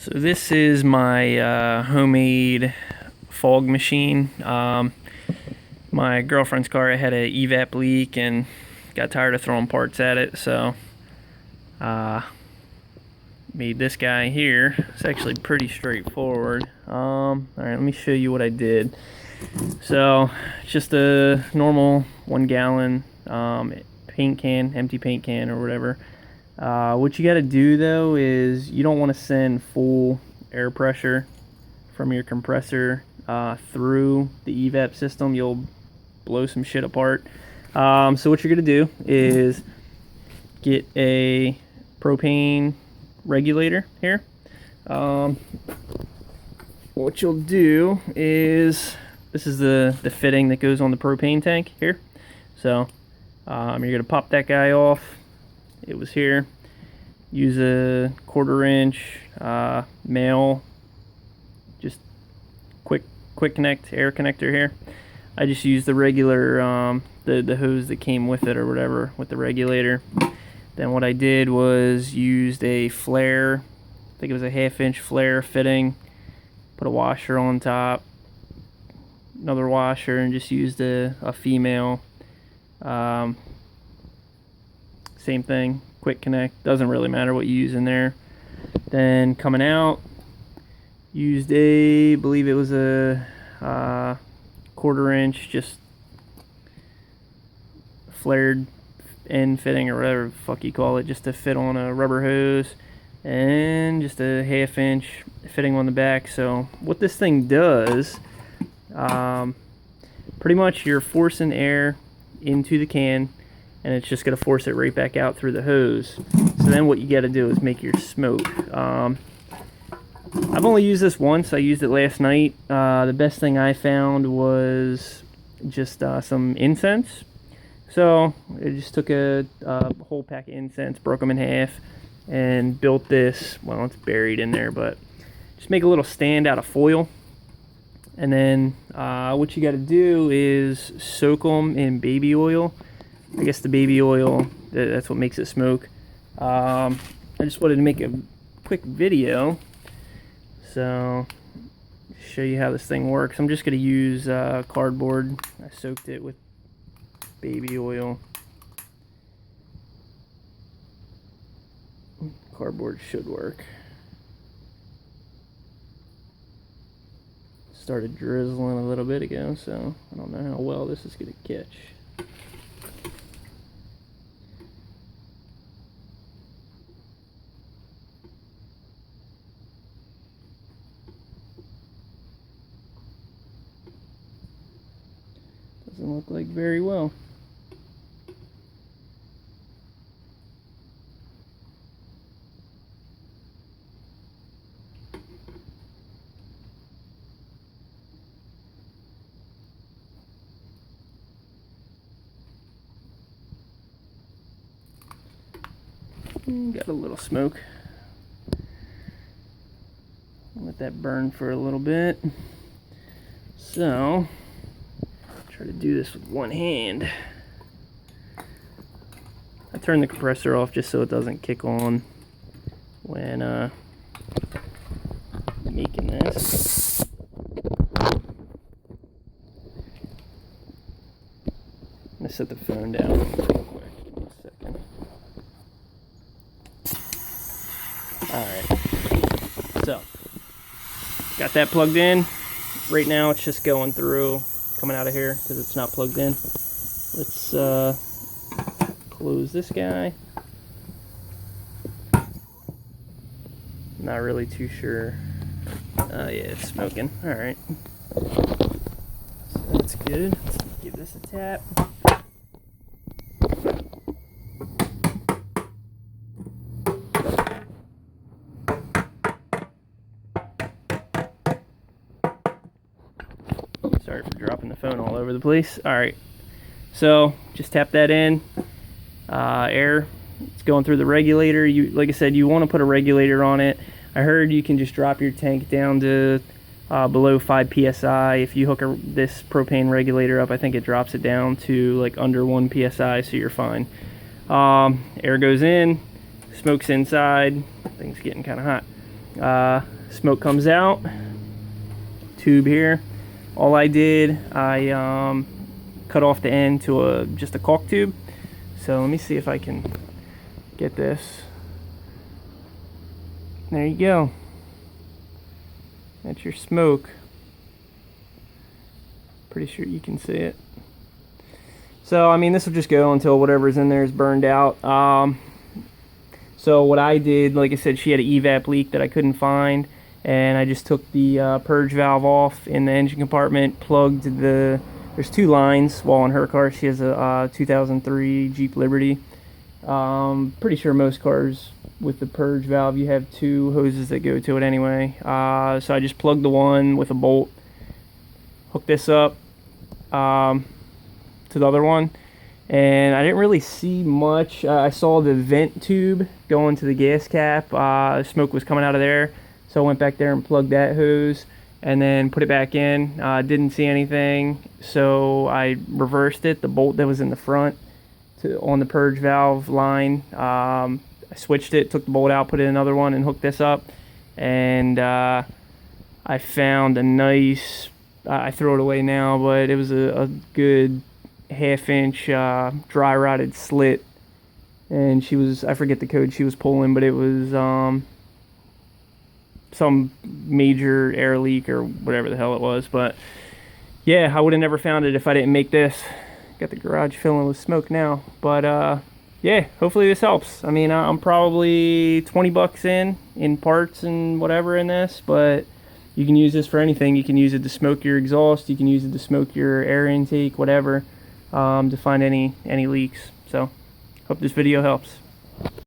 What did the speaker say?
So this is my homemade fog machine. My girlfriend's car had a Evap leak and got tired of throwing parts at it, so made this guy here. It's actually pretty straightforward. Alright, let me show you what I did. So it's just a normal 1 gallon paint can, empty paint can or whatever. What you got to do though is you don't want to send full air pressure from your compressor through the evap system. You'll blow some shit apart. So what you're going to do is get a propane regulator here. What you'll do is, this is the fitting that goes on the propane tank here. So you're going to pop that guy off. It was here. Use a 1/4 inch male, just quick connect air connector here. I just used the regular the hose that came with it or whatever with the regulator. Then what I did was used a flare, I think it was a 1/2 inch flare fitting, put a washer on top, another washer, and just used a female. Same thing, quick connect, doesn't really matter what you use in there. Then coming out, used a, I believe it was a 1/4 inch, just flared end fitting or whatever the fuck you call it, just to fit on a rubber hose, and just a 1/2 inch fitting on the back. So what this thing does, pretty much you're forcing air into the can, and it's just going to force it right back out through the hose. So then what you got to do is make your smoke. I've only used this once. I used it last night. The best thing I found was just some incense. So I just took a whole pack of incense, broke them in half, and built this. Well, it's buried in there, but just make a little stand out of foil. And then what you got to do is soak them in baby oil. I guess the baby oil, that's what makes it smoke. I just wanted to make a quick video, so show you how this thing works. I'm just going to use cardboard. I soaked it with baby oil. Cardboard should work. Started drizzling a little bit ago, so I don't know how well this is going to catch. Doesn't look like very well. Got a little smoke. Let that burn for a little bit. So try to do this with one hand. I turn the compressor off just so it doesn't kick on when making this. I'm gonna set the phone down real quick. One second. Alright, so got that plugged in. Right now it's just going through, coming out of here because it's not plugged in. Let's close this guy. Not really too sure. Yeah, it's smoking. Alright, so that's good. Let's give this a tap. Sorry for dropping the phone all over the place. Alright, so just tap that in. Air, it's going through the regulator. Like I said, you want to put a regulator on it. I heard you can just drop your tank down to below 5 psi. If you hook this propane regulator up, I think it drops it down to like under 1 psi, so you're fine. Air goes in, smoke's inside. Things getting kind of hot. Smoke comes out, tube here. All I did, I cut off the end to just a caulk tube. So let me see if I can get this. There you go. That's your smoke. Pretty sure you can see it. So I mean, this will just go until whatever's in there is burned out. So what I did, like I said, she had an evap leak that I couldn't find, and I just took the purge valve off in the engine compartment, plugged there's two lines. Well, in her car, she has a 2003 Jeep Liberty. Pretty sure most cars with the purge valve, you have two hoses that go to it anyway. So I just plugged the one with a bolt, hooked this up to the other one, and I didn't really see much. I saw the vent tube going to the gas cap. Smoke was coming out of there, so I went back there and plugged that hose and then put it back in. Didn't see anything, so I reversed it, the bolt that was in the front on the purge valve line. I switched it, took the bolt out, put in another one, and hooked this up. And I found a nice, I throw it away now, but it was a good half-inch dry rotted slit. And she was, I forget the code she was pulling, but it was some major air leak or whatever the hell it was. But yeah, I would have never found it if I didn't make this. Got the garage filling with smoke now. But yeah, hopefully this helps. I mean, I'm probably 20 bucks in parts and whatever in this, but you can use this for anything. You can use it to smoke your exhaust, you can use it to smoke your air intake, whatever, to find any leaks. So hope this video helps.